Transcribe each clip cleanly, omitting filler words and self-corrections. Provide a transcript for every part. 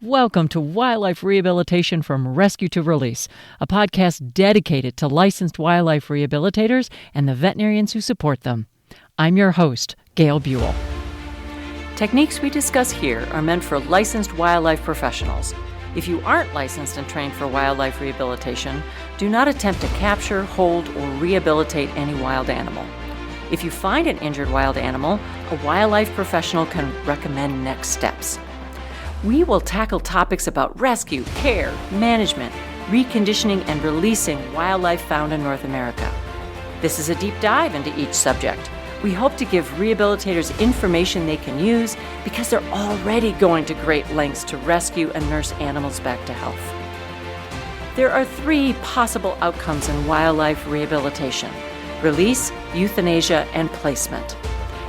Welcome to Wildlife Rehabilitation from Rescue to Release, a podcast dedicated to licensed wildlife rehabilitators and the veterinarians who support them. I'm your host, Gail Buhl. Techniques we discuss here are meant for licensed wildlife professionals. If you aren't licensed and trained for wildlife rehabilitation, do not attempt to capture, hold, or rehabilitate any wild animal. If you find an injured wild animal, a wildlife professional can recommend next steps. We will tackle topics about rescue, care, management, reconditioning, and releasing wildlife found in North America. This is a deep dive into each subject. We hope to give rehabilitators information they can use because they're already going to great lengths to rescue and nurse animals back to health. There are three possible outcomes in wildlife rehabilitation: release, euthanasia, and placement.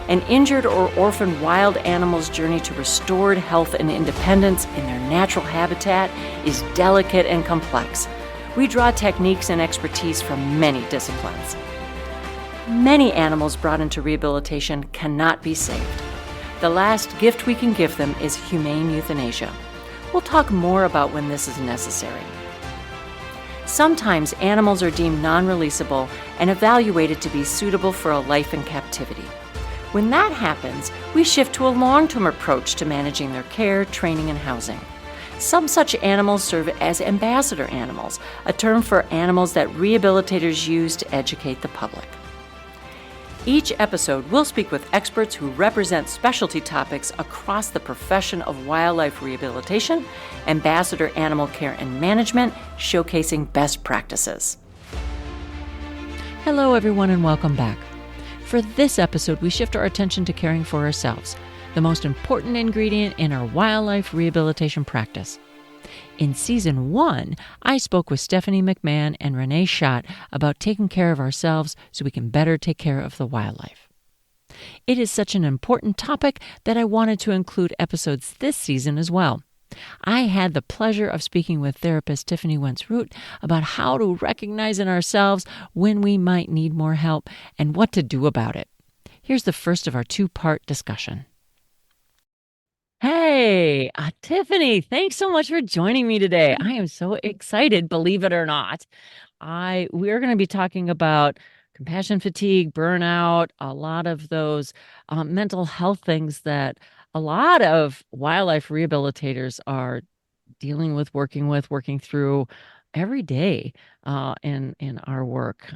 An injured or orphaned wild animal's journey to restored health and independence in their natural habitat is delicate and complex. We draw techniques and expertise from many disciplines. Many animals brought into rehabilitation cannot be saved. The last gift we can give them is humane euthanasia. We'll talk more about when this is necessary. Sometimes animals are deemed non-releasable and evaluated to be suitable for a life in captivity. When that happens, we shift to a long-term approach to managing their care, training, and housing. Some such animals serve as ambassador animals, a term for animals that rehabilitators use to educate the public. Each episode, we'll speak with experts who represent specialty topics across the profession of wildlife rehabilitation, ambassador animal care and management, showcasing best practices. Hello, everyone, and welcome back. For this episode, we shift our attention to caring for ourselves, the most important ingredient in our wildlife rehabilitation practice. In Season 1, I spoke with Stephanie McMahon and Renee Schott about taking care of ourselves so we can better take care of the wildlife. It is such an important topic that I wanted to include episodes this season as well. I had the pleasure of speaking with therapist Tiffany Wentz-Root about how to recognize in ourselves when we might need more help and what to do about it. Here's the first of our two-part discussion. Hey, Tiffany, thanks so much for joining me today. I am so excited, believe it or not. We're going to be talking about compassion fatigue, burnout, a lot of those mental health things that a lot of wildlife rehabilitators are dealing with, working through every day in our work.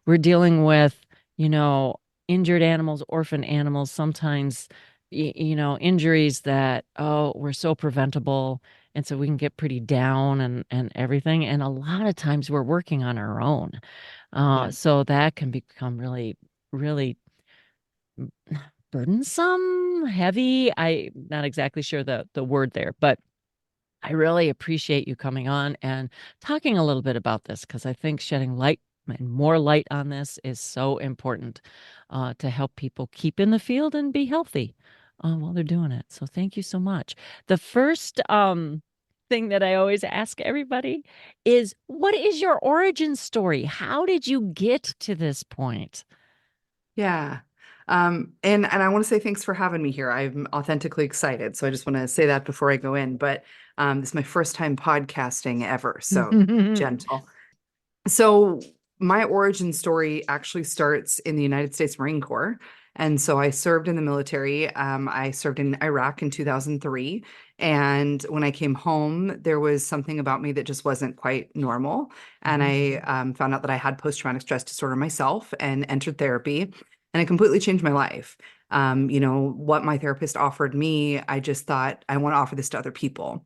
We're dealing with, injured animals, orphan animals, sometimes, injuries that, were so preventable. And so we can get pretty down and everything. And a lot of times we're working on our own. So that can become really, really burdensome, heavy. I'm not exactly sure the word there, but I really appreciate you coming on and talking a little bit about this, because I think shedding light and more light on this is so important to help people keep in the field and be healthy while they're doing it. So thank you so much. The first thing that I always ask everybody is, what is your origin story? How did you get to this point? Yeah. And I want to say thanks for having me here. I'm authentically excited. So I just want to say that before I go in. But this is my first time podcasting ever. So gentle. So my origin story actually starts in the United States Marine Corps. And so I served in the military. I served in Iraq in 2003. And when I came home, there was something about me that just wasn't quite normal. And I found out that I had post-traumatic stress disorder myself and entered therapy. And it completely changed my life. What my therapist offered me, I just thought, I want to offer this to other people.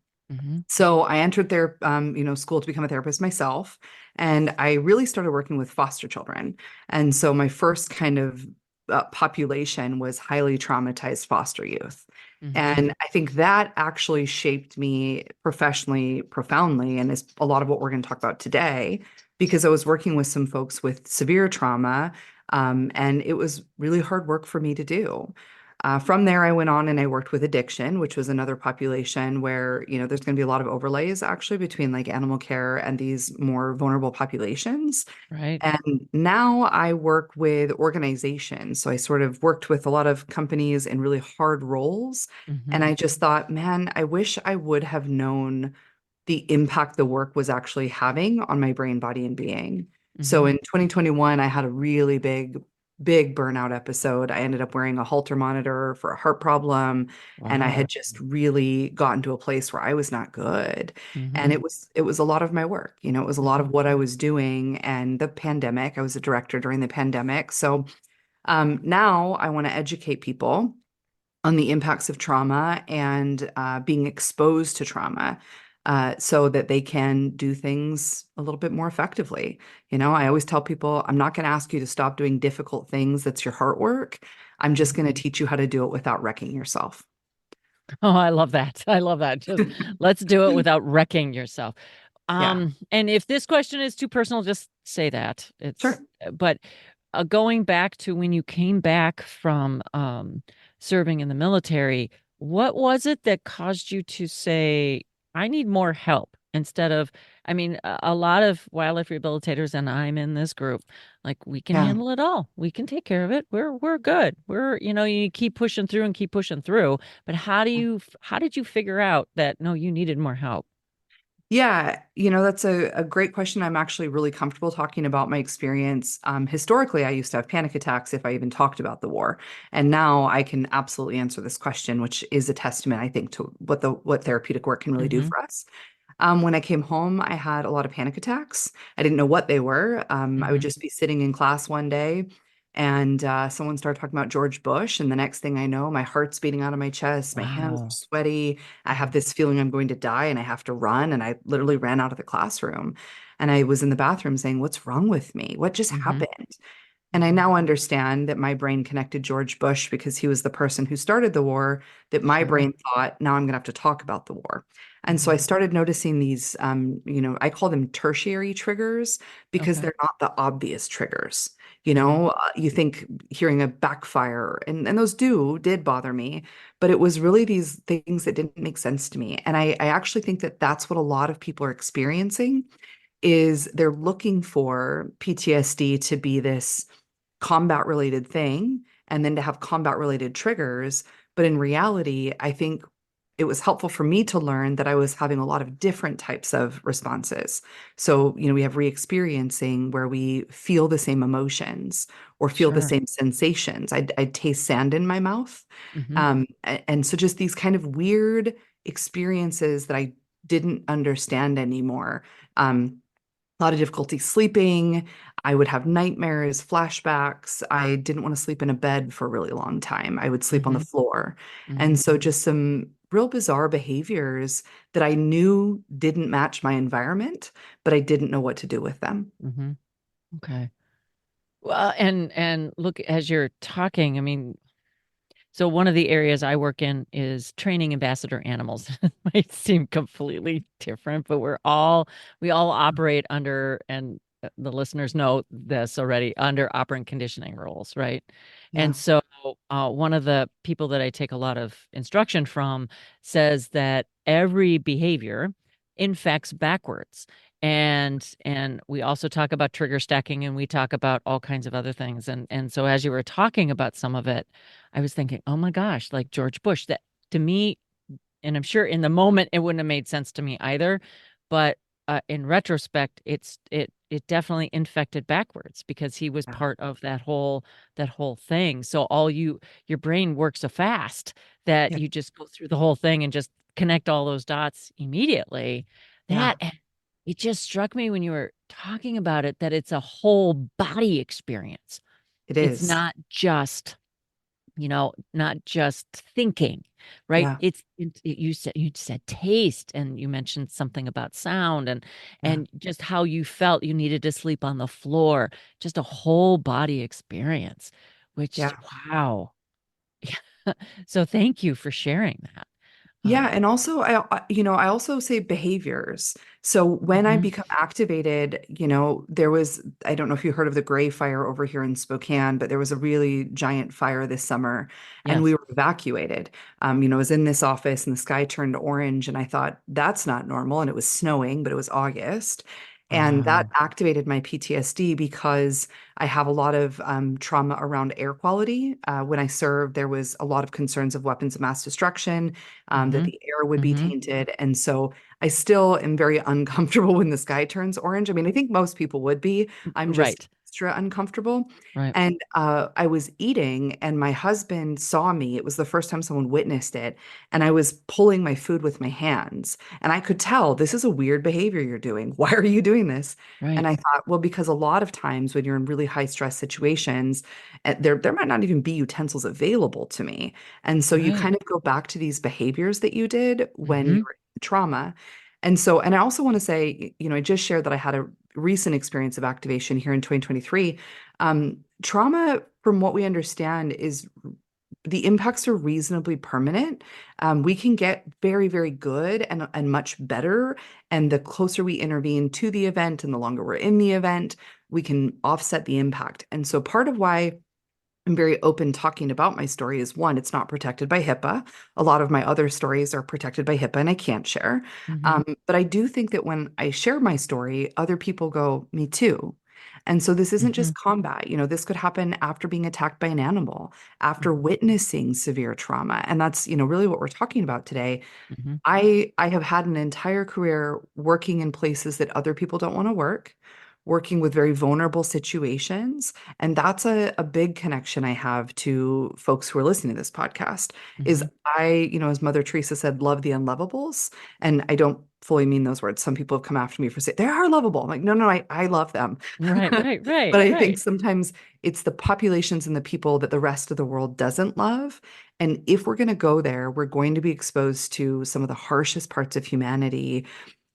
So I entered their, school to become a therapist myself. And I really started working with foster children. And so my first kind of population was highly traumatized foster youth. And I think that actually shaped me professionally, profoundly, and is a lot of what we're going to talk about today, because I was working with some folks with severe trauma, and it was really hard work for me to do. From there, I went on and I worked with addiction, which was another population where, there's going to be a lot of overlays actually between like animal care and these more vulnerable populations. Right. And now I work with organizations. So I sort of worked with a lot of companies in really hard roles. And Mm-hmm. I just thought, man, I wish I would have known the impact the work was actually having on my brain, body, and being. So Mm-hmm. in 2021, I had a really big burnout episode. I ended up wearing a Holter monitor for a heart problem, and I Wow. had just really gotten to a place where I was not good. Mm-hmm. And it was a lot of my work. It was a lot Mm-hmm. of what I was doing and the pandemic. I was a director during the pandemic. So now I want to educate people on the impacts of trauma and being exposed to trauma so that they can do things a little bit more effectively. I always tell people, I'm not going to ask you to stop doing difficult things. That's your heart work. I'm just going to teach you how to do it without wrecking yourself. Oh, I love that. I love that. Just let's do it without wrecking yourself. Yeah, And if this question is too personal, just say that. sure. But going back to when you came back from serving in the military, what was it that caused you to say, I need more help instead of, I mean, a lot of wildlife rehabilitators, and I'm in this group, like we can Yeah. handle it all. We can take care of it. We're good. You keep pushing through and keep pushing through. But how did you figure out that no, you needed more help? Yeah, that's a great question. I'm actually really comfortable talking about my experience. Historically, I used to have panic attacks if I even talked about the war. And now I can absolutely answer this question, which is a testament, I think, to what therapeutic work can really do Mm-hmm. for us. When I came home, I had a lot of panic attacks. I didn't know what they were. I would Mm-hmm. just be sitting in class one day and someone started talking about George Bush. And the next thing I know, my heart's beating out of my chest, my hands are Wow. sweaty. I have this feeling I'm going to die and I have to run. And I literally ran out of the classroom. And I was in the bathroom saying, what's wrong with me? What just Mm-hmm. happened? And I now understand that my brain connected George Bush because he was the person who started the war, that my Sure. brain thought, now I'm going to have to talk about the war. And so Mm-hmm. I started noticing these, I call them tertiary triggers because Okay. they're not the obvious triggers. Mm-hmm. You think hearing a backfire, and those did bother me, but it was really these things that didn't make sense to me. And I actually think that that's what a lot of people are experiencing is they're looking for PTSD to be this combat related thing and then to have combat related triggers. But in reality, I think it was helpful for me to learn that I was having a lot of different types of responses. So, we have re-experiencing where we feel the same emotions or feel the Sure. same sensations. I'd taste sand in my mouth. Mm-hmm. And so just these kind of weird experiences that I didn't understand anymore. A lot of difficulty sleeping. I would have nightmares, flashbacks. I didn't want to sleep in a bed for a really long time. I would sleep on the Mm-hmm. floor. Mm-hmm. And so just some real bizarre behaviors that I knew didn't match my environment, but I didn't know what to do with them. Mm-hmm. Okay. Well, and look, as you're talking, I mean, so one of the areas I work in is training ambassador animals. It might seem completely different, but we all operate under, and the listeners know this already, under operant conditioning rules, right? And Yeah. so one of the people that I take a lot of instruction from says that every behavior infects backwards. And we also talk about trigger stacking, and we talk about all kinds of other things. And so as you were talking about some of it, I was thinking, oh my gosh, like George Bush, that to me, and I'm sure in the moment it wouldn't have made sense to me either, but in retrospect, it definitely infected backwards because he was Yeah. part of that whole thing. So your brain works so fast that Yeah. you just go through the whole thing and just connect all those dots immediately. Yeah. That it just struck me when you were talking about it that it's a whole body experience. It It's is. not just not just thinking, right? Yeah. You said taste, and you mentioned something about sound, Yeah. and just how you felt you needed to sleep on the floor, just a whole body experience, which Yeah. wow. So thank you for sharing that. Yeah, and also I also say behaviors. So when I Mhm. become activated, there was, I don't know if you heard of the gray fire over here in Spokane, but there was a really giant fire this summer and we Yes. were evacuated. I was in this office and the sky turned orange and I thought that's not normal and it was snowing, but it was August. And that Wow. activated my PTSD because I have a lot of trauma around air quality. When I served, there was a lot of concerns of weapons of mass destruction, that Mhm. the air would be Mhm. tainted. And so I still am very uncomfortable when the sky turns orange. I mean, I think most people would be. I'm just Right. extra uncomfortable. Right. And I was eating, and my husband saw me. It was the first time someone witnessed it. And I was pulling my food with my hands. And I could tell this is a weird behavior you're doing. Why are you doing this? And Right. I thought, well, because a lot of times when you're in really high stress situations, there might not even be utensils available to me. And so you Right. kind of go back to these behaviors that you did when you Mhm. were in trauma. And I also want to say, I just shared that I had a recent experience of activation here in 2023. Trauma, from what we understand, is the impacts are reasonably permanent. We can get very, very good and much better. And the closer we intervene to the event and the longer we're in the event, we can offset the impact. And so part of why I'm very open talking about my story is one, it's not protected by HIPAA. A lot of my other stories are protected by HIPAA and I can't share. Mhm. But I do think that when I share my story, other people go, me too. And so this isn't just Mhm. combat. This could happen after being attacked by an animal, after Mhm. witnessing severe trauma. And that's, really what we're talking about today. Mhm. I have had an entire career working in places that other people don't want to work, working with very vulnerable situations. And that's a big connection I have to folks who are listening to this podcast is Mhm. as Mother Teresa said, love the unlovables. And I don't fully mean those words. Some people have come after me for saying they are lovable. I'm like, no, no, I love them. Right. Right. But Right. I think Right. sometimes it's the populations and the people that the rest of the world doesn't love. And if we're going to go there, we're going to be exposed to some of the harshest parts of humanity,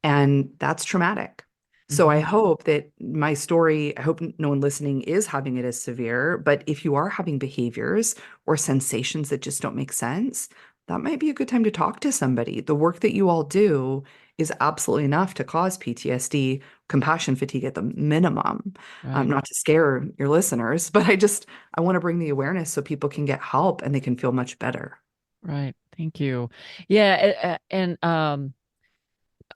and that's traumatic. So I Mhm. hope that my story, I hope no one listening is having it as severe, but if you are having behaviors or sensations that just don't make sense, that might be a good time to talk to somebody. The work that you all do is absolutely enough to cause PTSD, compassion fatigue at the minimum. Right. Not to scare your listeners, but I want to bring the awareness so people can get help and they can feel much better. Right. Thank you. Yeah. And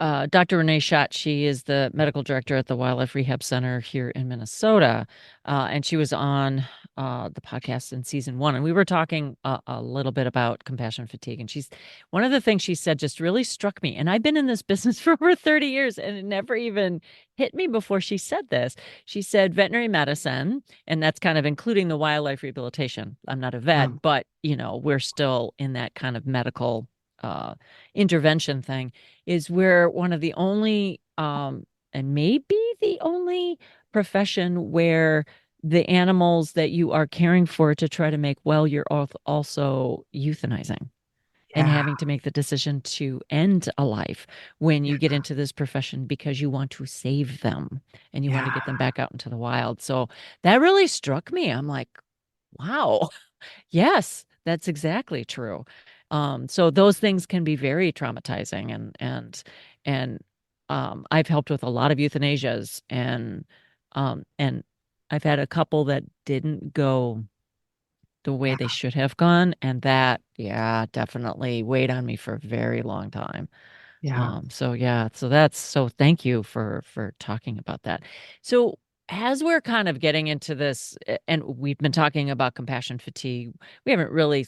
Dr. Renee Schott, she is the medical director at the Wildlife Rehab Center here in Minnesota. And she was on the podcast in season 1. And we were talking a little bit about compassion fatigue. And one of the things she said just really struck me. And I've been in this business for over 30 years and it never even hit me before she said this. She said veterinary medicine, and that's kind of including the wildlife rehabilitation. I'm not a vet, Wow. but, we're still in that kind of medical intervention thing is we're one of the only and maybe the only profession where the animals that you are caring for to try to make well, you're also euthanizing and Yeah. having to make the decision to end a life when you get into this profession because you want to save them and you want to Yeah. get them back out into the wild. So that really struck me. I'm like, wow. Yes, that's exactly true. So those things can be very traumatizing and I've helped with a lot of euthanasias and I've had a couple that didn't go the way Yeah. they should have gone, and that, yeah, definitely weighed on me for a very long time. Yeah. So yeah, so thank you for talking about that. So as we're kind of getting into this, and we've been talking about compassion fatigue, we haven't really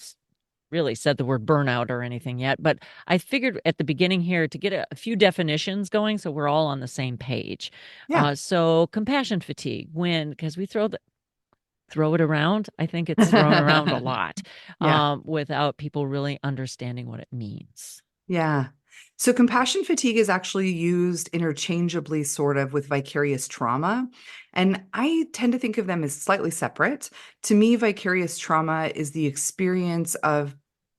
said the word burnout or anything yet, but I figured at the beginning here to get a few definitions going so we're all on the same page. Yeah. So compassion fatigue, because we throw it around, I think it's thrown around a lot Yeah. without people really understanding what it means. Yeah. So compassion fatigue is actually used interchangeably, sort of, with vicarious trauma. And I tend to think of them as slightly separate. To me, vicarious trauma is the experience of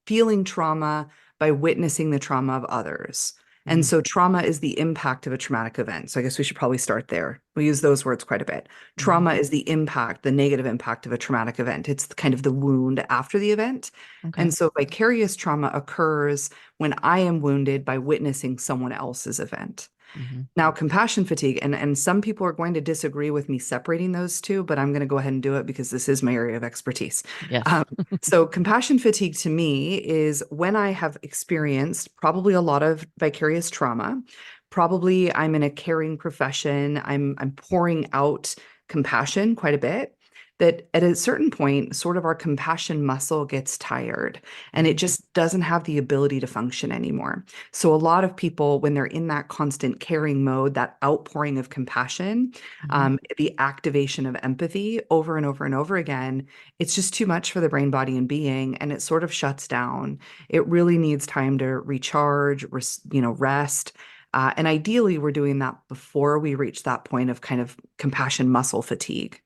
feeling trauma by witnessing the trauma of others. And so trauma is the impact of a traumatic event. So I guess we should probably start there. We use those words quite a bit. Trauma is the impact, the negative impact of a traumatic event. It's kind of the wound after the event. Okay. And so vicarious trauma occurs when I am wounded by witnessing someone else's event. Mm-hmm. Now, compassion fatigue, and some people are going to disagree with me separating those two, but I'm going to go ahead and do it because this is my area of expertise. Yes. So, compassion fatigue to me is when I have experienced probably a lot of vicarious trauma. Probably I'm in a caring profession. I'm pouring out compassion quite a bit. That at a certain point, sort of our compassion muscle gets tired and it just doesn't have the ability to function anymore. So, a lot of people, when they're in that constant caring mode, that outpouring of compassion, Mm-hmm. the activation of empathy over and over and over again, it's just too much for the brain, body, and being, and it sort of shuts down. It really needs time to recharge, rest. And ideally, we're doing that before we reach that point of kind of compassion muscle fatigue.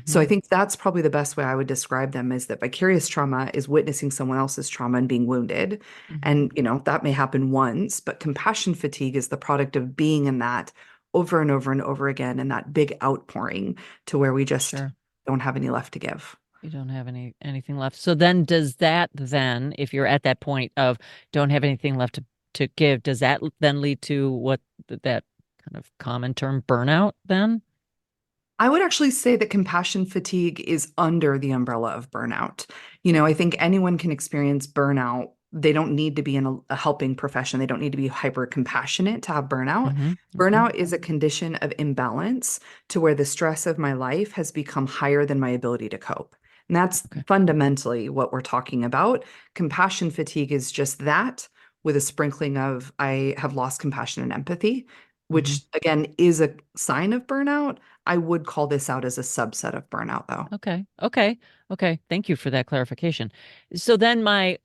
So Mm-hmm. I think that's probably the best way I would describe them is that vicarious trauma is witnessing someone else's trauma and being wounded. Mm-hmm. And, that may happen once, but compassion fatigue is the product of being in that over and over and over again and that big outpouring to where we just Sure. don't have any left to give. You don't have anything left. So then does that then, if you're at that point of don't have anything left to give, does that then lead to what that kind of common term burnout then? I would actually say that compassion fatigue is under the umbrella of burnout. I think anyone can experience burnout. They don't need to be in a helping profession. They don't need to be hyper compassionate to have burnout. Mm-hmm. Okay. Burnout is a condition of imbalance to where the stress of my life has become higher than my ability to cope. And that's Okay. fundamentally what we're talking about. Compassion fatigue is just that with a sprinkling of I have lost compassion and empathy, Mm-hmm. which again is a sign of burnout. I would call this out as a subset of burnout, though. Okay. Okay. Okay. Thank you for that clarification. So then my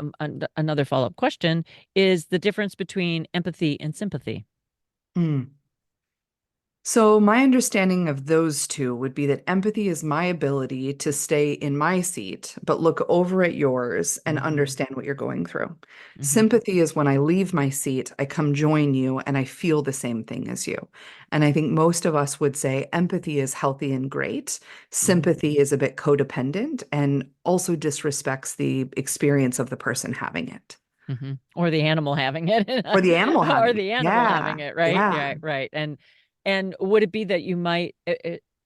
another follow-up question is the difference between empathy and sympathy. Mm. So, my understanding of those two would be that empathy is my ability to stay in my seat, but look over at yours and Mm-hmm. understand what you're going through. Mm-hmm. Sympathy is when I leave my seat, I come join you and I feel the same thing as you. And I think most of us would say empathy is healthy and great. Mm-hmm. Sympathy is a bit codependent and also disrespects the experience of the person having it Mm-hmm. Or the animal having it, or the animal or having it. the animal having Yeah. it, right? Yeah. Yeah, right. And would it be that you might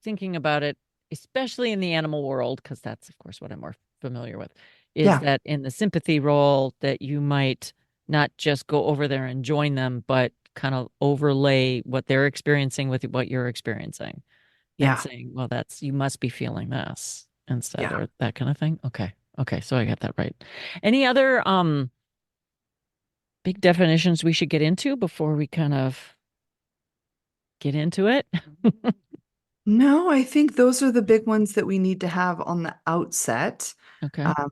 thinking about it, especially in the animal world, because that's of course what I'm more familiar with, is Yeah. that in the sympathy role that you might not just go over there and join them, but kind of overlay what they're experiencing with what you're experiencing, and Yeah. saying, well, that's you must be feeling this instead, Yeah. or that kind of thing. Okay. Okay, so I got that right. Any other big definitions we should get into before we kind of get into it? No, I think those are the big ones that we need to have on the outset. Okay. Um,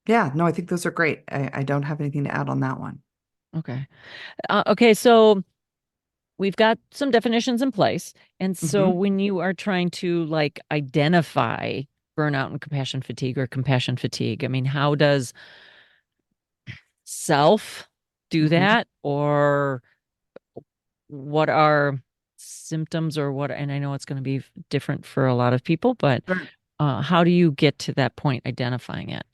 yeah, no, I think those are great. I don't have anything to add on that one. Okay. Okay, so we've got some definitions in place. And so Hmm. when you are trying to like identify burnout and compassion fatigue, I mean, how does self do Hmm. that? Or what are symptoms or what, and I know it's going to be different for a lot of people, but Sure. how do you get to that point identifying it?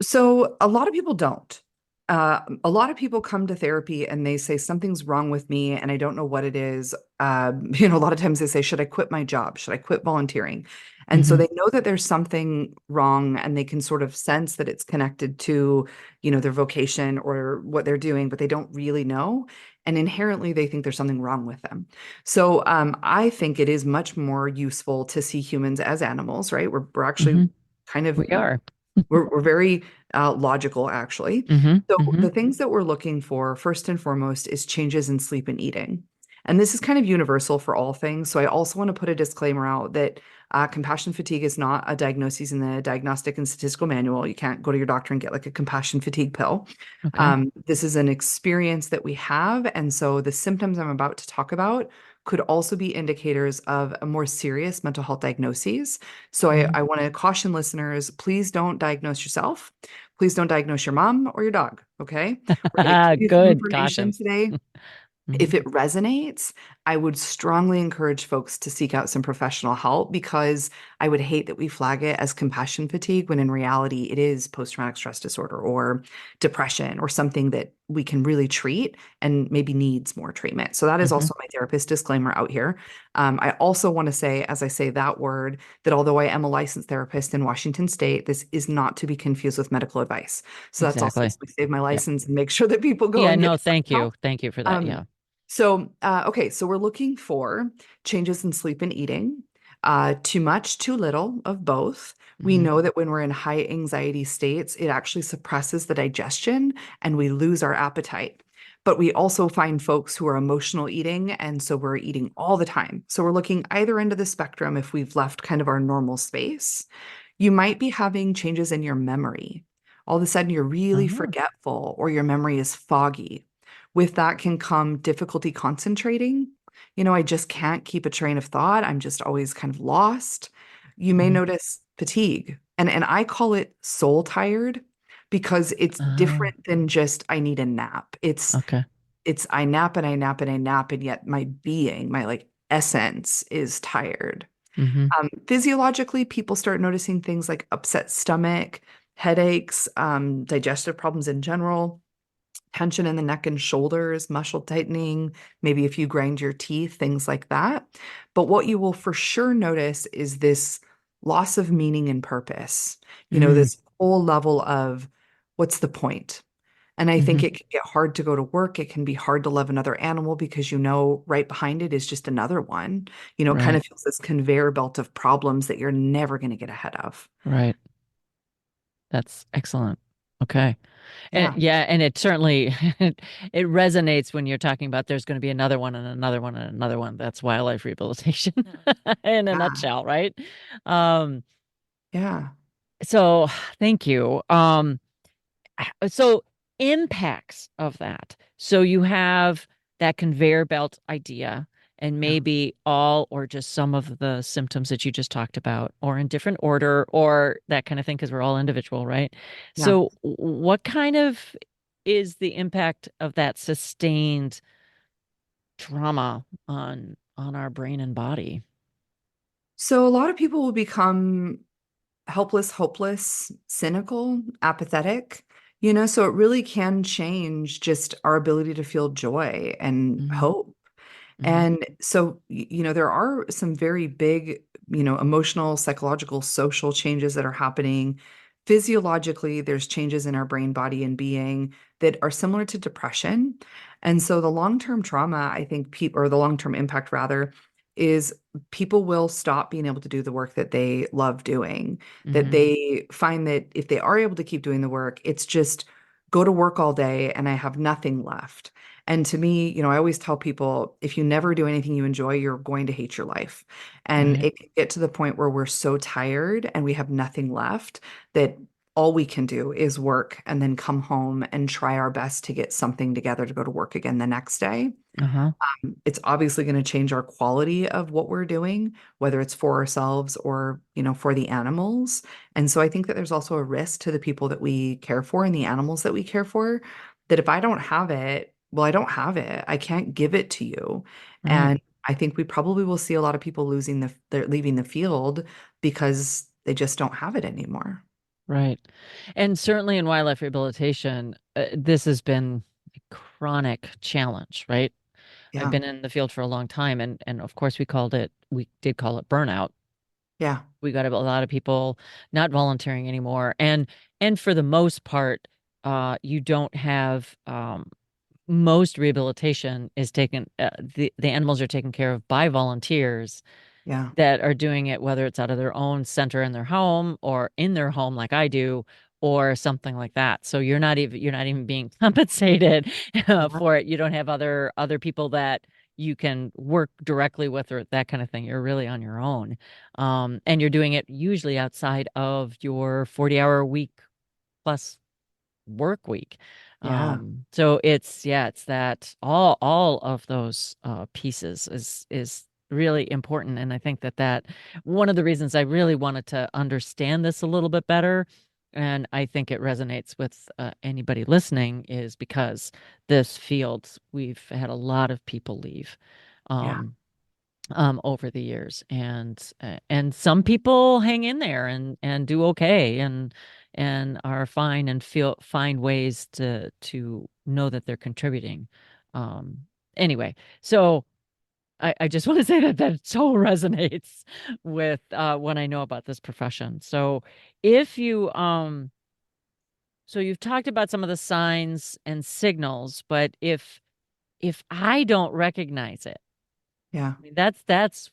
So a lot of people don't. A lot of people come to therapy and they say something's wrong with me and I don't know what it is. A lot of times they say, should I quit my job? Should I quit volunteering? And so Hmm. they know that there's something wrong and they can sort of sense that it's connected to, their vocation or what they're doing, but they don't really know. And inherently they think there's something wrong with them. So I think it is much more useful to see humans as animals, right? We're actually Hmm. kind of We are. we're very logical, actually. Hmm. So Hmm. the things that we're looking for, first and foremost, is changes in sleep and eating. And this is kind of universal for all things. So I also want to put a disclaimer out that Compassion fatigue is not a diagnosis in the Diagnostic and Statistical Manual. You can't go to your doctor and get like a compassion fatigue pill. Okay. This is an experience that we have. And so the symptoms I'm about to talk about could also be indicators of a more serious mental health diagnoses. So Mhm. I want to caution listeners, please don't diagnose yourself. Please don't diagnose your mom or your dog. Okay. We're going to give you some Good information cautions. today. Mhm. If it resonates, I would strongly encourage folks to seek out some professional help because I would hate that we flag it as compassion fatigue when in reality it is post-traumatic stress disorder or depression or something that we can really treat and maybe needs more treatment. So that is Mhm. also my therapist disclaimer out here. I also want to say, as I say that word, that although I am a licensed therapist in Washington State, this is not to be confused with medical advice. So that's also Exactly. so I save my Yeah. license and make sure that people go Yeah, and get no, thank help. you. Thank you for that. Um, Yeah. okay, so we're looking for changes in sleep and eating, too much, too little of both. We Mhm. know that when we're in high anxiety states, it actually suppresses the digestion and we lose our appetite. But we also find folks who are emotional eating, and so we're eating all the time. So we're looking either end of the spectrum if we've left kind of our normal space. You might be having changes in your memory. All of a sudden, you're really Oh. forgetful or your memory is foggy. With that can come difficulty concentrating. I just can't keep a train of thought. I'm just always kind of lost. You may Mhm. notice fatigue. And I call it soul tired because it's Oh, different than just I need a nap. okay. It's I nap and I nap and I nap, and yet my being, my like essence is tired. Mhm. Physiologically, people start noticing things like upset stomach, headaches, digestive problems in general, tension in the neck and shoulders, muscle tightening, maybe if you grind your teeth, things like that. But what you will for sure notice is this loss of meaning and purpose, Mm. this whole level of what's the point? And I think Mhm. it can get hard to go to work. It can be hard to love another animal because right behind it is just another one. Kind Right. of feels this conveyor belt of problems that you're never going to get ahead of. Right. That's excellent. Okay. And Yeah. yeah, and it certainly it resonates when you're talking about there's going to be another one and another one and another one. That's wildlife rehabilitation in a Yeah. nutshell, right? Um, Yeah. so thank you. So impacts of that. So you have that conveyor belt idea and Yeah. maybe all or just some of the symptoms that you just talked about or in different order or that kind of thing because we're all individual, right? Yeah. So what kind of is the impact of that sustained trauma on our brain and body? So a lot of people will become helpless, hopeless, cynical, apathetic, so it really can change just our ability to feel joy and Hmm. hope. Hmm. And so, there are some very big, emotional, psychological, social changes that are happening. Physiologically, there's changes in our brain, body, and being that are similar to depression. And so the long-term trauma, I think people, or the long-term impact rather, is people will stop being able to do the work that they love doing, that Hmm. they find that if they are able to keep doing the work, it's just go to work all day and I have nothing left. And to me, I always tell people if you never do anything you enjoy, you're going to hate your life. And Right. it can get to the point where we're so tired and we have nothing left that all we can do is work and then come home and try our best to get something together to go to work again the next day. Uh-huh. It's obviously going to change our quality of what we're doing, whether it's for ourselves or, for the animals. And so I think that there's also a risk to the people that we care for and the animals that we care for, that if I don't have it, well, I don't have it. I can't give it to you. Right. And I think we probably will see a lot of people they're leaving the field because they just don't have it anymore. Right. And certainly in wildlife rehabilitation, this has been a chronic challenge, right? I've Yeah. been in the field for a long time and of course we did call it burnout. Yeah. We got a lot of people not volunteering anymore. And for the most part, you don't have most rehabilitation is taken the animals are taken care of by volunteers Yeah. that are doing it, whether it's out of their own center in their home or in their home like I do, or something like that. So you're not even being compensated Yeah. for it. You don't have other people that you can work directly with or that kind of thing. You're really on your own. And you're doing it usually outside of your 40-hour week plus work week. Yeah. So it's that all of those pieces is really important. And I think that one of the reasons I really wanted to understand this a little bit better, and I think it resonates with anybody listening, is because this field, we've had a lot of people leave. Yeah. Um, over the years, and some people hang in there and do okay and are fine and find ways to know that they're contributing. Um, anyway, so I just want to say that so resonates with what I know about this profession. So if you so you've talked about some of the signs and signals, but if I don't recognize it, Yeah. I mean, that's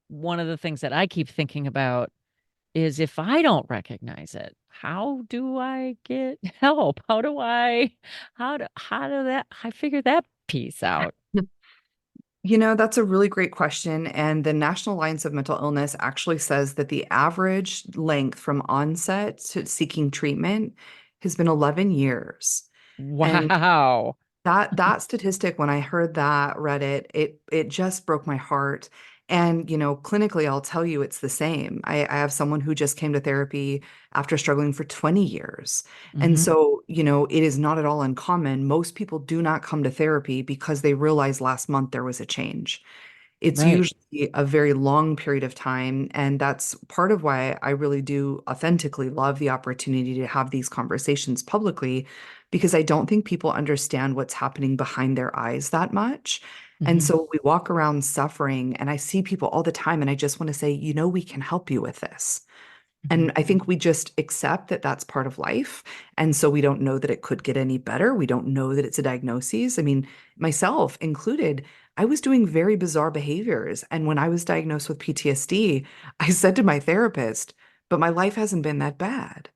one of the things that I keep thinking about is if I don't recognize it, how do I get help? How do that I figure that piece out? That's a really great question. And the National Alliance of Mental Illness actually says that the average length from onset to seeking treatment has been 11 years. And Wow. that statistic, when I heard that, read it, it just broke my heart. And clinically, I'll tell you it's the same. I have someone who just came to therapy after struggling for 20 years. And Hmm. so, it is not at all uncommon. Most people do not come to therapy because they realized last month there was a change. It's Right. usually a very long period of time. And that's part of why I really do authentically love the opportunity to have these conversations publicly, because I don't think people understand what's happening behind their eyes that much. And Hmm. so we walk around suffering, and I see people all the time, and I just want to say, we can help you with this. Hmm. And I think we just accept that that's part of life. And so we don't know that it could get any better. We don't know that it's a diagnosis. I mean, myself included, I was doing very bizarre behaviors. And when I was diagnosed with PTSD, I said to my therapist, but my life hasn't been that bad.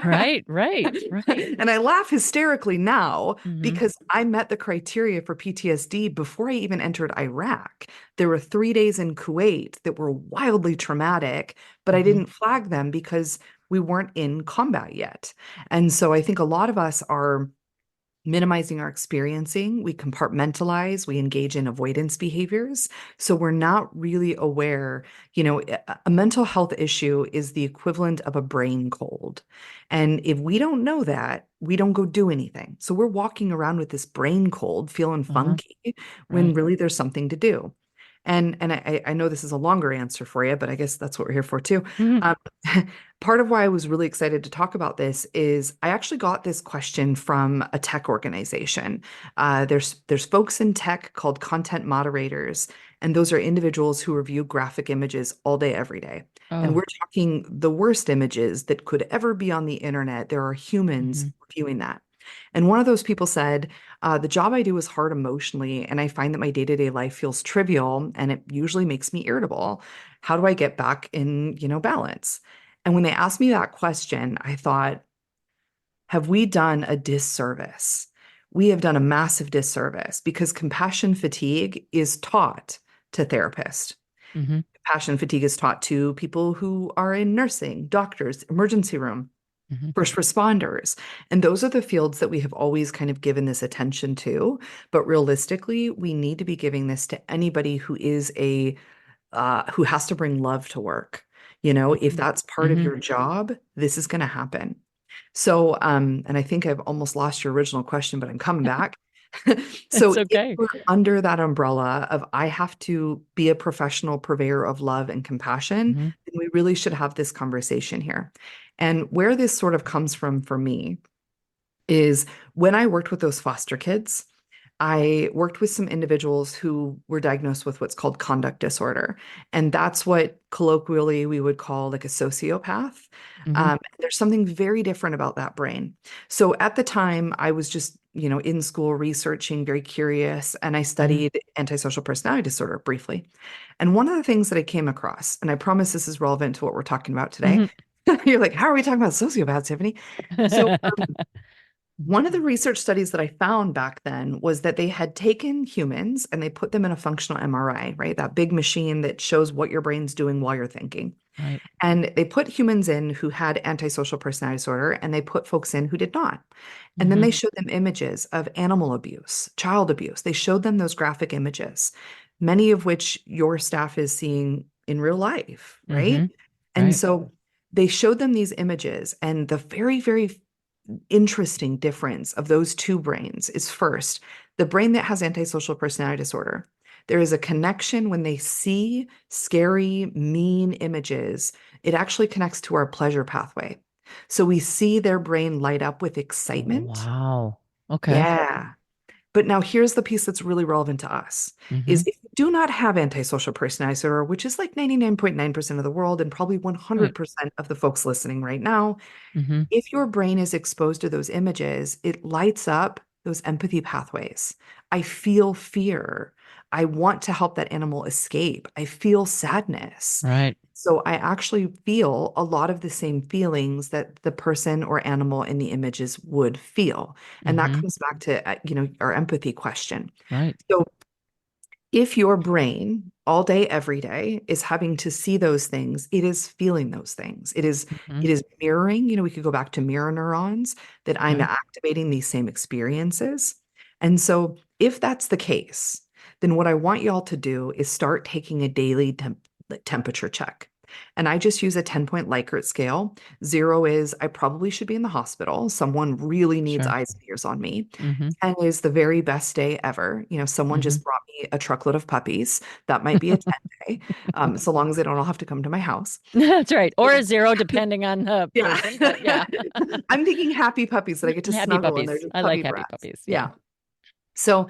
Right, right, right. And I laugh hysterically now Hmm. because I met the criteria for PTSD before I even entered Iraq. There were 3 days in Kuwait that were wildly traumatic, but I Hmm. didn't flag them because we weren't in combat yet. And so I think a lot of us are minimizing our experiencing. We compartmentalize, we engage in avoidance behaviors. So we're not really aware, a mental health issue is the equivalent of a brain cold. And if we don't know that, we don't go do anything. So we're walking around with this brain cold, feeling Uh-huh. funky, when Right. really there's something to do. And I know this is a longer answer for you, but I guess that's what we're here for too. Hmm. Um, Part of why I was really excited to talk about this is I actually got this question from a tech organization. There's folks in tech called content moderators, and those are individuals who review graphic images all day, every day. And Oh. we're talking the worst images that could ever be on the internet. There are humans Hmm. reviewing that. And one of those people said, the job I do is hard emotionally, and I find that my day-to-day life feels trivial and it usually makes me irritable. How do I get back in, balance? And when they asked me that question, I thought, have we done a disservice? We have done a massive disservice because compassion fatigue is taught to therapists. Hmm. Compassion fatigue is taught to people who are in nursing, doctors, emergency room, Hmm. first responders. And those are the fields that we have always kind of given this attention to. But realistically, we need to be giving this to anybody who has to bring love to work. If that's part of Hmm. your job, this is going to happen. So, and I think I've almost lost your original question, but I'm coming back. It's So if okay. we're under that umbrella of I have to be a professional purveyor of love and compassion, Hmm. then we really should have this conversation here. And where this sort of comes from for me is when I worked with those foster kids, I worked with some individuals who were diagnosed with what's called conduct disorder. And that's what colloquially we would call like a sociopath. Hmm. There's something very different about that brain. So at the time, I was just, in school researching, very curious, and I Hmm. studied antisocial personality disorder briefly. And one of the things that I came across, and I promise this is relevant to what we're talking about today. Hmm. You're like, how are we talking about sociopaths, Tiffany? So One of the research studies that I found back then was that they had taken humans and they put them in a functional MRI, right? That big machine that shows what your brain's doing while you're thinking. Right. And they put humans in who had antisocial personality disorder and they put folks in who did not. And then Mm-hmm. they showed them images of animal abuse, child abuse. They showed them those graphic images, many of which your staff is seeing in real life, Mm-hmm. right? And Right. so they showed them these images, and the very, very interesting difference of those two brains is first, the brain that has antisocial personality disorder. There is a connection when they see scary, mean images. It actually connects to our pleasure pathway. So we see their brain light up with excitement. Wow. Okay. Yeah. But now here's the piece that's really relevant to us Mm-hmm. is if you do not have antisocial personality disorder, which is like 99.9% of the world and probably Right. 100% of the folks listening right now, Mm-hmm. if your brain is exposed to those images, it lights up those empathy pathways. I feel fear. I want to help that animal escape. I feel sadness. Right. So I actually feel a lot of the same feelings that the person or animal in the images would feel. And that Mm-hmm. comes back to, our empathy question. Right. So if your brain all day, every day is having to see those things, it is feeling those things. It is, Mm-hmm. it is mirroring, we could go back to mirror neurons that I'm Okay. activating these same experiences. And so if that's the case, then what I want y'all to do is start taking a daily temperature check. And I just use a 10-point Likert scale. 0 is I probably should be in the hospital. Someone really needs Sure. eyes and ears on me. Mm-hmm. 10 is the very best day ever. Someone Mm-hmm. just brought me a truckload of puppies. That might be a 10 day, so long as they don't all have to come to my house. That's right. Or a zero, depending on the Yeah. person. But yeah. I'm thinking happy puppies that I get to Happy snuggle and they're puppies. just I like puppy happy brats. puppies. Yeah. Yeah. So,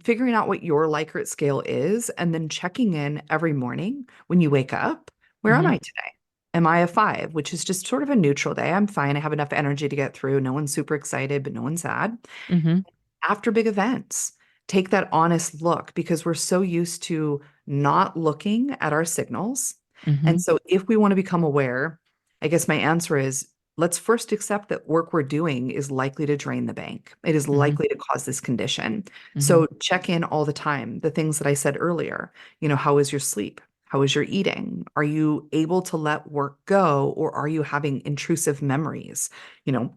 figuring out what your Likert scale is and then checking in every morning when you wake up. Where am Mm-hmm. I today? Am I a 5, which is just sort of a neutral day? I'm fine. I have enough energy to get through. No one's super excited, but no one's sad. Mm-hmm. After big events, take that honest look because we're so used to not looking at our signals. Mm-hmm. And so, if we want to become aware, I guess my answer is let's first accept that work we're doing is likely to drain the bank. It is Mm-hmm. likely to cause this condition. Mm-hmm. So, check in all the time. The things that I said earlier, how is your sleep? How is your eating? Are you able to let work go or are you having intrusive memories? You know,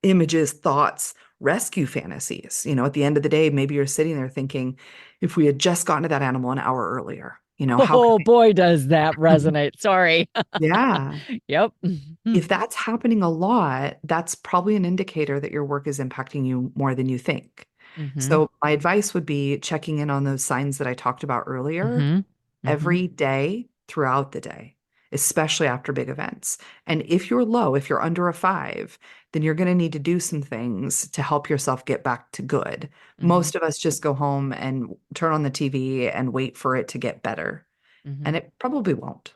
images, thoughts, rescue fantasies. At the end of the day, maybe you're sitting there thinking, if we had just gotten to that animal an hour earlier, how could Oh boy, does that I? resonate. Sorry. Yeah. Yep. Mm-hmm. If that's happening a lot, that's probably an indicator that your work is impacting you more than you think. Mm-hmm. So, my advice would be checking in on those signs that I talked about earlier Mm-hmm. Mm-hmm. every day throughout the day, especially after big events. And if you're low, if you're under a 5, then you're going to need to do some things to help yourself get back to good. Mm-hmm. Most of us just go home and turn on the TV and wait for it to get better, Mm-hmm. and it probably won't.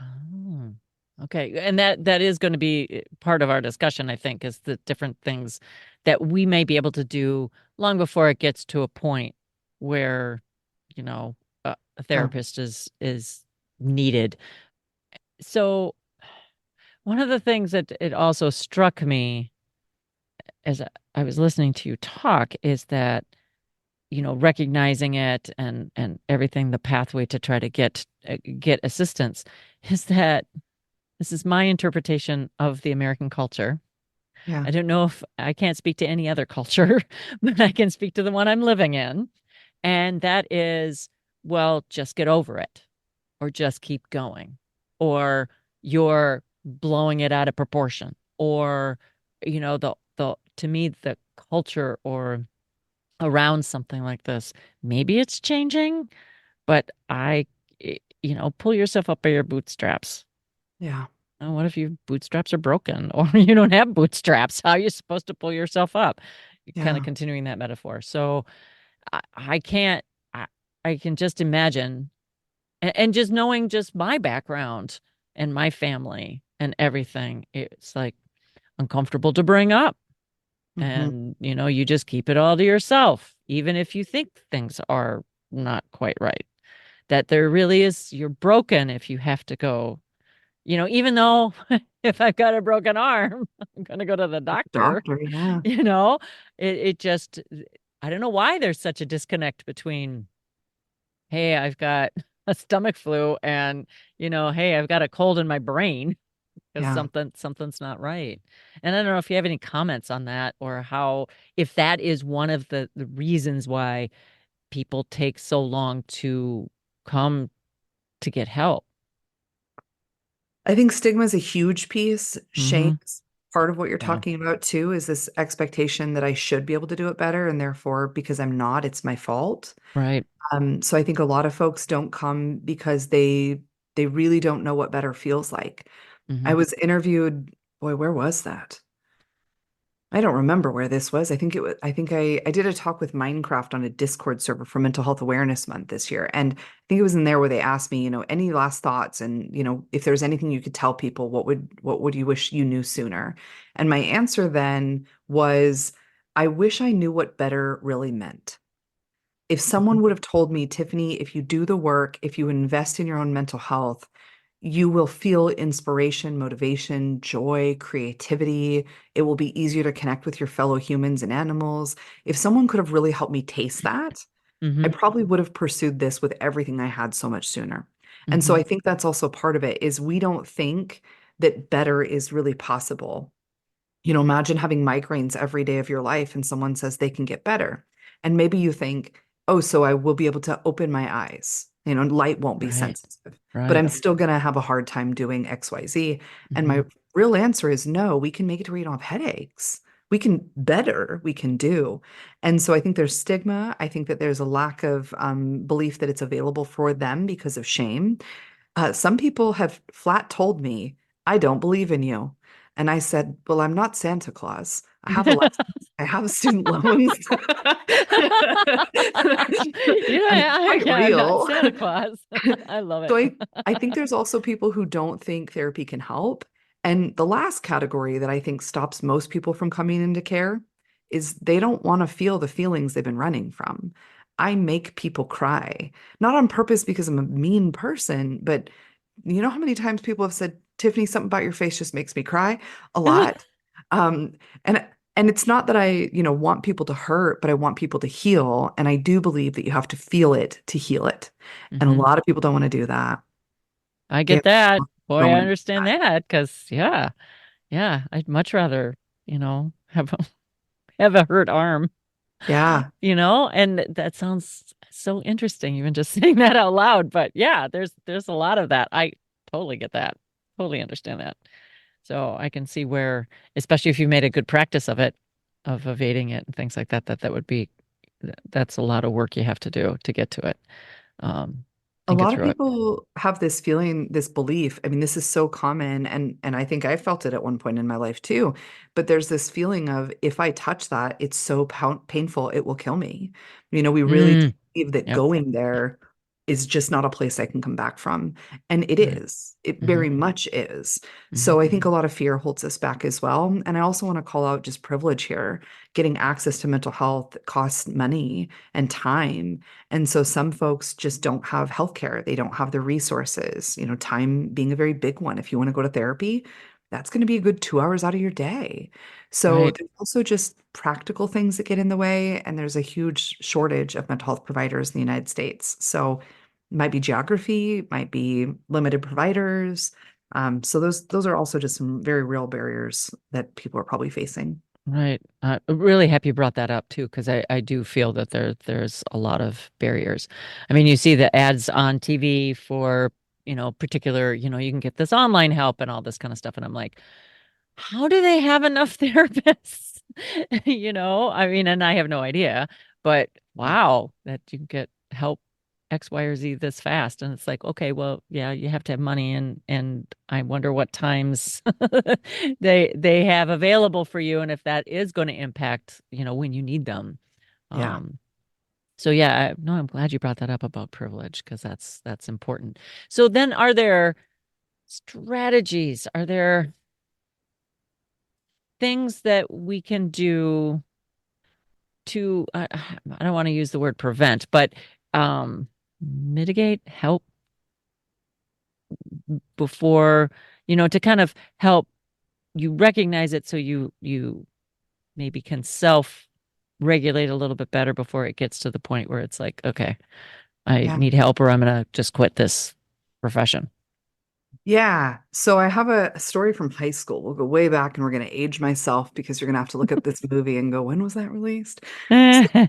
Oh, okay. And that is going to be part of our discussion, I think, is the different things that we may be able to do long before it gets to a point where, you know, a Yeah. therapist is needed. So one of the things that it also struck me as I was listening to you talk is that, recognizing it and everything, the pathway to try to get assistance is that this is my interpretation of the American culture. Yeah. I don't know if I can't speak to any other culture, but I can speak to the one I'm living in. And that is, well, just get over it or just keep going, or you're blowing it out of proportion, or, to me, the culture or around something like this, maybe it's changing, but pull yourself up by your bootstraps. Yeah. Oh, what if your bootstraps are broken or you don't have bootstraps? How are you supposed to pull yourself up? Kind of Yeah. continuing that metaphor. So I can't, I, I can just imagine and just knowing just my background and my family and everything, it's like uncomfortable to bring up. Hmm. And, you just keep it all to yourself, even if you think things are not quite right. That there really is, you're broken if you have to go Even though if I've got a broken arm, I'm going to go to the doctor, Doctor, yeah. you know, it just, I don't know why there's such a disconnect between, hey, I've got a stomach flu and, hey, I've got a cold in my brain because Yeah. something's not right. And I don't know if you have any comments on that or how, if that is one of the reasons why people take so long to come to get help. I think stigma is a huge piece. Shame Mm-hmm. is part of what you're Yeah. talking about too, is this expectation that I should be able to do it better, and therefore, because I'm not, it's my fault. Right. So I think a lot of folks don't come because they really don't know what better feels like. I Mm-hmm. was interviewed, boy, where was that? I don't remember where this was. I think I did a talk with Minecraft on a Discord server for Mental Health Awareness Month this year. And I think it was in there where they asked me, any last thoughts, and, if there's anything you could tell people, what would you wish you knew sooner? And my answer then was, I wish I knew what better really meant. If someone would have told me, Tiffany, if you do the work, if you invest in your own mental health, you will feel inspiration, motivation, joy, creativity. It will be easier to connect with your fellow humans and animals. If someone could have really helped me taste that, I Mm-hmm. probably would have pursued this with everything I had so much sooner. And so Mm-hmm. I think that's also part of it, is we don't think that better is really possible. Imagine having migraines every day of your life and someone says they can get better. And maybe you think, oh, so I will be able to open my eyes. Light won't be Right. sensitive, but Right. I'm still going to have a hard time doing XYZ. And Mm-hmm. my real answer is no, we can make it to where you don't have headaches. We can better, we can do. And so I think there's stigma. I think that there's a lack of belief that it's available for them because of shame. Some people have flat told me, I don't believe in you. And I said, well, I'm not Santa Claus. I have a license. I have student loans. I'm quite I'm not real. Santa Claus. I love So it. I think there's also people who don't think therapy can help. And the last category that I think stops most people from coming into care is they don't want to feel the feelings they've been running from. I make people cry, not on purpose because I'm a mean person, but you know how many times people have said, Tiffany, something about your face just makes me cry a lot. Um, and and it's not that I, want people to hurt, but I want people to heal. And I do believe that you have to feel it to heal it. And a Hmm. lot of people don't want to do that. I Gail, get that. Boy, don't I want to do understand that. that because yeah, I'd much rather, have have a hurt arm, Yeah. and that sounds so interesting, even just saying that out loud. But yeah, there's a lot of that. I totally get that. Totally understand that. So I can see where, especially if you made a good practice of it, of evading it and things like that, that would be, that's a lot of work you have to do to get to it, A and get lot of through it. people have this feeling, this belief. I mean, this is so common, and I think I felt it at one point in my life too. But there's this feeling of, if I touch that, it's so painful, it will kill me. We really Mm, believe that yep. going there is just not a place I can come back from. And it Right. is. It Hmm. very much is. Hmm. So I think a lot of fear holds us back as well. And I also want to call out just privilege here. Getting access to mental health costs money and time. And so some folks just don't have healthcare. They don't have the resources, time being a very big one. If you want to go to therapy, that's going to be a good 2 hours out of your day. So Right. there's also just practical things that get in the way. And there's a huge shortage of mental health providers in the United States. So it might be geography, it might be limited providers. So those are also just some very real barriers that people are probably facing. Right. Really happy you brought that up too, because I do feel that there's a lot of barriers. I mean, you see the ads on TV for, particular, you can get this online help and all this kind of stuff. And I'm like, how do they have enough therapists? I mean, and I have no idea, but Yeah. wow, that you can get help X, Y, or Z this fast. And it's like, okay, well, yeah, you have to have money and I wonder what times they have available for you and if that is going to impact, when you need them. Yeah. Um, so yeah, no, I'm glad you brought that up about privilege because that's important. So then are there strategies? Are there things that we can do to I don't want to use the word prevent, but mitigate, help before to kind of help you recognize it so you maybe can self regulate a little bit better before it gets to the point where it's like, okay, I Yeah. need help or I'm gonna just quit this profession. Yeah. So I have a story from high school. We'll go way back and we're going to age myself because you're going to have to look up this movie and go, when was that released? So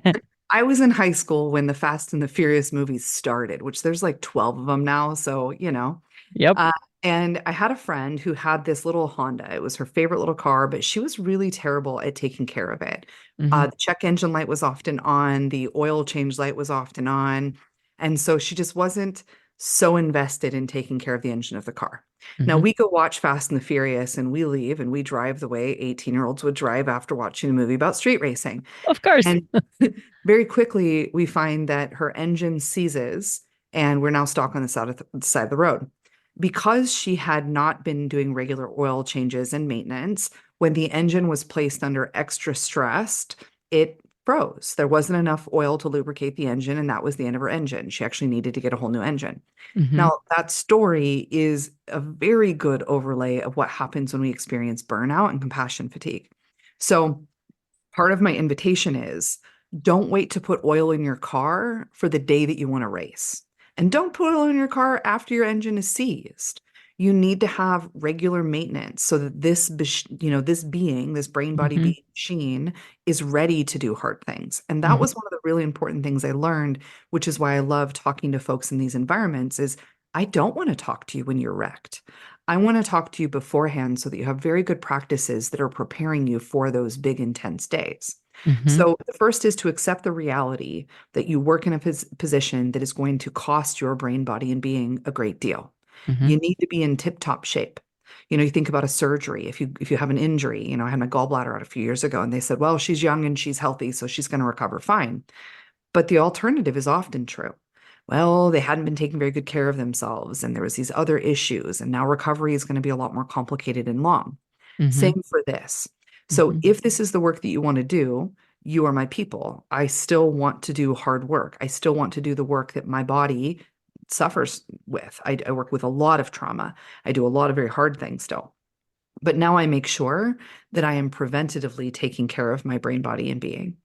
I was in high school when the Fast and the Furious movies started, which there's like 12 of them now. So, Yep. Uh, and I had a friend who had this little Honda. It was her favorite little car, but she was really terrible at taking care of it. Hmm. The check engine light was often on, the oil change light was often on. And so she just wasn't so invested in taking care of the engine of the car. Now Hmm. we go watch Fast and the Furious and we leave and we drive the way 18-year-olds would drive after watching a movie about street racing. Of course. And very quickly we find that her engine seizes and we're now stuck on the side of the road. Because she had not been doing regular oil changes and maintenance, when the engine was placed under extra stress, it froze. There wasn't enough oil to lubricate the engine, and that was the end of her engine. She actually needed to get a whole new engine. Hmm. Now, that story is a very good overlay of what happens when we experience burnout and compassion fatigue. So, part of my invitation is don't wait to put oil in your car for the day that you want to race. And don't put oil in your car after your engine is seized. You need to have regular maintenance so that this being, this brain body Hmm. being machine is ready to do hard things. And that Hmm. was one of the really important things I learned, which is why I love talking to folks in these environments is I don't want to talk to you when you're wrecked. I want to talk to you beforehand so that you have very good practices that are preparing you for those big, intense days. Hmm. So, the first is to accept the reality that you work in a position that is going to cost your brain, body, and being a great deal. Hmm. You need to be in tip-top shape. You think about a surgery. If you have an injury, I had my gallbladder out a few years ago, and they said, well, she's young and she's healthy, so she's going to recover fine. But the alternative is often true. Well, they hadn't been taking very good care of themselves, and there was these other issues, and now recovery is going to be a lot more complicated and long. Hmm. Same for this. So Hmm. if this is the work that you want to do, you are my people. I still want to do hard work. I still want to do the work that my body suffers with. I work with a lot of trauma. I do a lot of very hard things still. But now I make sure that I am preventatively taking care of my brain, body, and being.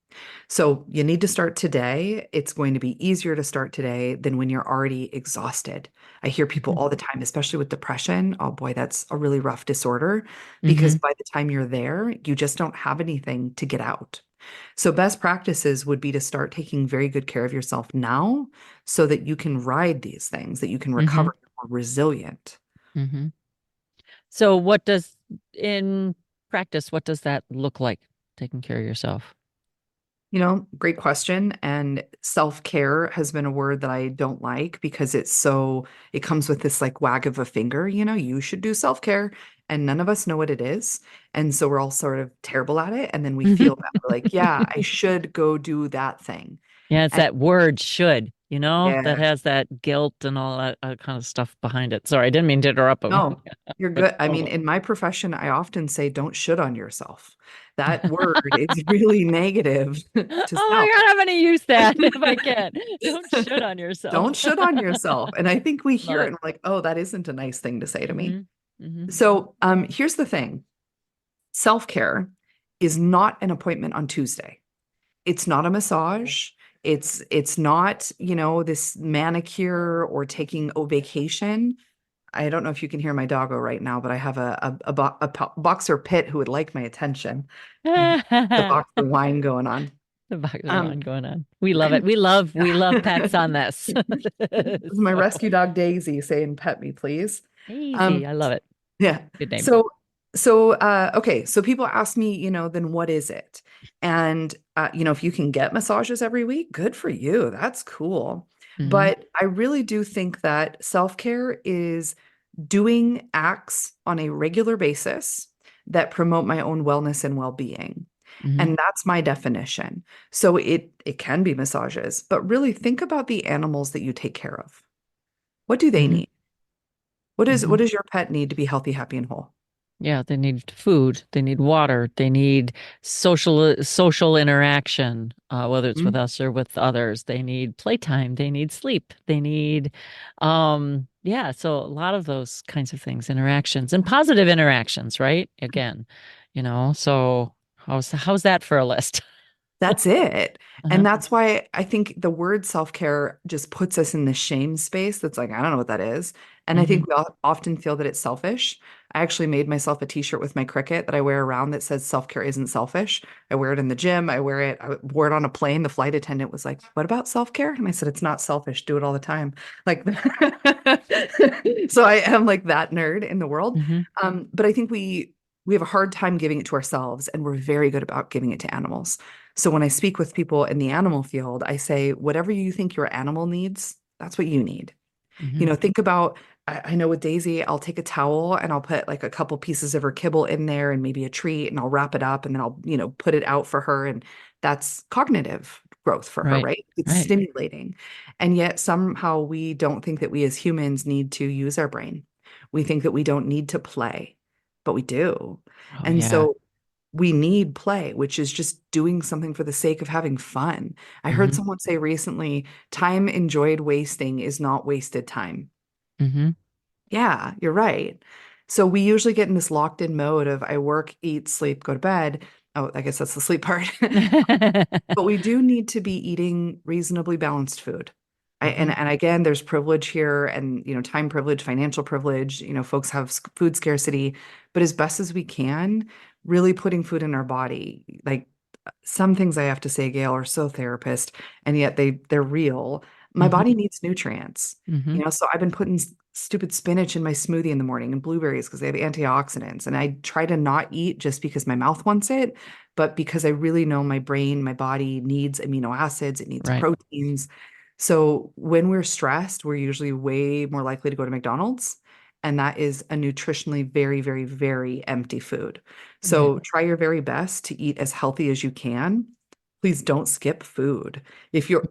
So you need to start today. It's going to be easier to start today than when you're already exhausted. I hear people all the time, especially with depression. Oh boy, that's a really rough disorder because Hmm. by the time you're there, you just don't have anything to get out. So, best practices would be to start taking very good care of yourself now so that you can ride these things, that you can Hmm. recover more resilient. Hmm. So what does in practice, what does that look like, taking care of yourself? Great question. And self-care has been a word that I don't like because it comes with this like wag of a finger, you should do self-care. And none of us know what it is. And so we're all sort of terrible at it. And then we feel that we're like, yeah, I should go do that thing. Yeah, it's And that word should, that yeah, has that guilt and all that kind of stuff behind it. Sorry, I didn't mean to interrupt him, no, you're but good. I mean, in my profession, I often say, don't should on yourself. That word is really negative oh to self. my God, I'm going to use that if I can. Don't should on yourself. Don't should on yourself. And I think we Love hear it it. and we're like, oh, that isn't a nice thing to say to me. Hmm. Hmm. So here's the thing. Self-care is not an appointment on Tuesday. It's not a massage. It's not, this manicure or taking a vacation. I don't know if you can hear my doggo right now, but I have a boxer pit who would like my attention. The The boxer whine going on. boxer Um, one going on. We love it. We love pets on this. This is my So rescue dog Daisy saying, "Pet me, please." easy. Um, I love it. yeah. Good name. So so people ask me, then what is it? And if you can get massages every week, good for you. That's cool. Hmm. But I really do think that self-care is doing acts on a regular basis that promote my own wellness and well-being. Hmm. And that's my definition. So it can be massages, but really think about the animals that you take care of. What do they Hmm. need? What is Hmm. what does your pet need to be healthy, happy, and whole? Yeah, they need food, they need water, they need social interaction, whether it's with Mhm. us or with others. They need playtime, they need sleep, they need Yeah, so a lot of those kinds of things, interactions and positive interactions, right? Again, so how's that for a list? That's it. Uh-huh. And that's why I think the word self-care just puts us in the shame space that's like, I don't know what that is. And I Mhm. think we all often feel that it's selfish. I actually made myself a t-shirt with my cricket that I wear around that says self-care isn't selfish. I wear it in the gym. I wore it on a plane. The flight attendant was like, "What about self-care?" And I said, "It's not selfish. Do it all the time." Like, so I am like that nerd in the world. Mhm. But I think we have a hard time giving it to ourselves, and we're very good about giving it to animals. So when I speak with people in the animal field, I say, whatever you think your animal needs, that's what you need. Mhm. Think about, I know with Daisy, I'll take a towel and I'll put like a couple pieces of her kibble in there and maybe a treat, and I'll wrap it up and then I'll, put it out for her. And that's cognitive growth for her, Right. right? It's Right. stimulating. And yet somehow we don't think that we as humans need to use our brain. We think that we don't need to play, but we do. Oh And yeah. so we need play, which is just doing something for the sake of having fun. I heard Mhm. someone say recently, time enjoyed wasting is not wasted time. Mhm. Yeah, you're right. So we usually get in this locked in mode of I work, eat, sleep, go to bed. Oh, I guess that's the sleep part. But we do need to be eating reasonably balanced food. And Mhm. and again, there's privilege here, and time privilege, financial privilege. Folks have food scarcity, but as best as we can, really putting food in our body. Like some things I have to say, Gail, are so therapist, and yet they're real. My Mhm. body needs nutrients. Mhm. So I've been putting stupid spinach in my smoothie in the morning and blueberries because they have antioxidants. And I try to not eat just because my mouth wants it, but because I really know my brain, my body needs amino acids, it needs Right. proteins. So when we're stressed, we're usually way more likely to go to McDonald's. And that is a nutritionally very, very, very empty food. Right. So try your very best to eat as healthy as you can. Please don't skip food. If you're,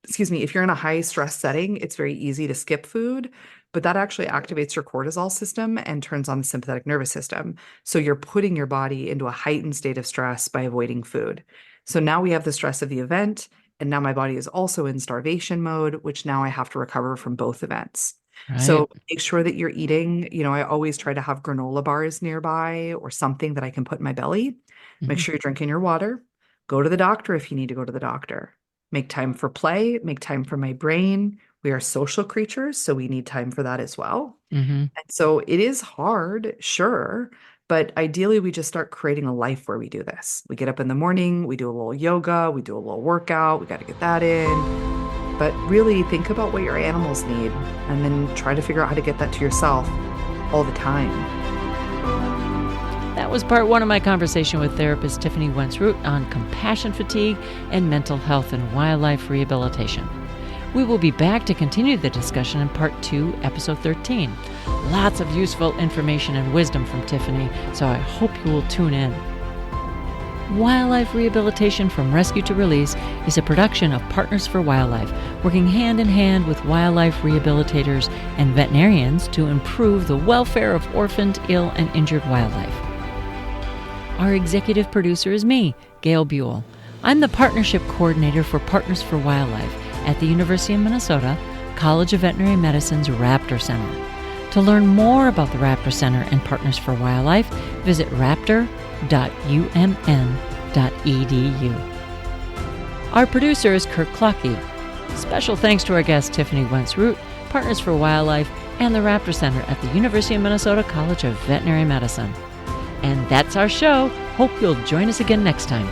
excuse me, if you're in a high stress setting, it's very easy to skip food, but that actually activates your cortisol system and turns on the sympathetic nervous system. So you're putting your body into a heightened state of stress by avoiding food. So now we have the stress of the event, and now my body is also in starvation mode, which now I have to recover from both events. Right. So make sure that you're eating, I always try to have granola bars nearby or something that I can put in my belly. Make Mhm. sure you're drinking your water. Go to the doctor if you need to go to the doctor. Make time for play, make time for my brain. We are social creatures, so we need time for that as well. Mhm. And so it is hard, sure, but ideally we just start creating a life where we do this. We get up in the morning, we do a little yoga, we do a little workout, we got to get that in. But really think about what your animals need and then try to figure out how to get that to yourself all the time. That was part one of my conversation with therapist Tiffany Wentz-Root on compassion fatigue and mental health and wildlife rehabilitation. We will be back to continue the discussion in part 2, episode 13. Lots of useful information and wisdom from Tiffany, so I hope you will tune in. Wildlife Rehabilitation from Rescue to Release is a production of Partners for Wildlife, working hand in hand with wildlife rehabilitators and veterinarians to improve the welfare of orphaned, ill, and injured wildlife. Our executive producer is me, Gail Buhl. I'm the partnership coordinator for Partners for Wildlife at the University of Minnesota College of Veterinary Medicine's Raptor Center. To learn more about the Raptor Center and Partners for Wildlife, visit raptor.umn.edu. Our producer is Kirk Clockey. Special thanks to our guest Tiffany Wentz-Root, Partners for Wildlife, and the Raptor Center at the University of Minnesota College of Veterinary Medicine. And that's our show. Hope you'll join us again next time.